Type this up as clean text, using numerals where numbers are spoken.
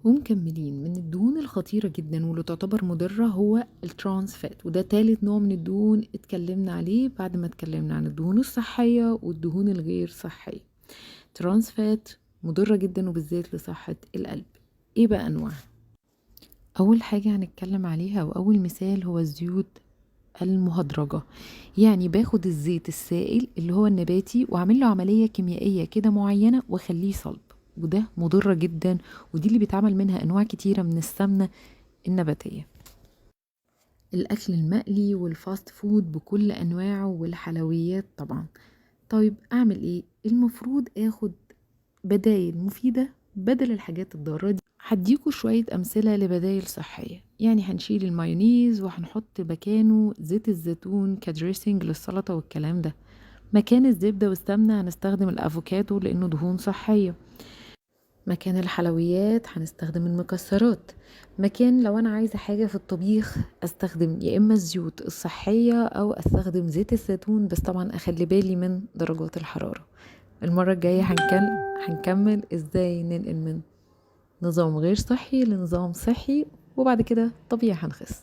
ومكملين من الدهون الخطيرة جدا واللي تعتبر مضرة هو الترانس فات، وده تالت نوع من الدهون اتكلمنا عليه بعد ما اتكلمنا عن الدهون الصحية والدهون الغير صحية. ترانس فات مضرة جدا وبالذات لصحة القلب. ايه بقى انواعها؟ اول حاجة هنتكلم عليها واول مثال هو الزيوت المهدرجة. يعني باخد الزيت السائل اللي هو النباتي واعمل له عملية كيميائية كده معينة واخليه صلب، وده مضرة جدا، ودي اللي بيتعمل منها انواع كتيرة من السمنة النباتية. الاكل المقلي والفاست فود بكل انواعه والحلويات طبعا. طيب اعمل ايه؟ المفروض اخد بدايل مفيدة بدل الحاجات الضارة دي. هديكوا شوية أمثلة لبدايل صحية. يعني هنشيل المايونيز وهنحط مكانه زيت الزيتون كدريسنج للسلطة والكلام ده. مكان الزبدة والسمنة هنستخدم الأفوكادو لأنه دهون صحية. مكان الحلويات هنستخدم المكسرات. مكان لو أنا عايزة حاجة في الطبيخ أستخدم يا إما الزيوت الصحية أو أستخدم زيت الزيتون، بس طبعا أخلي بالي من درجات الحرارة. المرة الجاية هنكمل ازاي ننقل من نظام غير صحي لنظام صحي، وبعد كده طبيعي هنخس.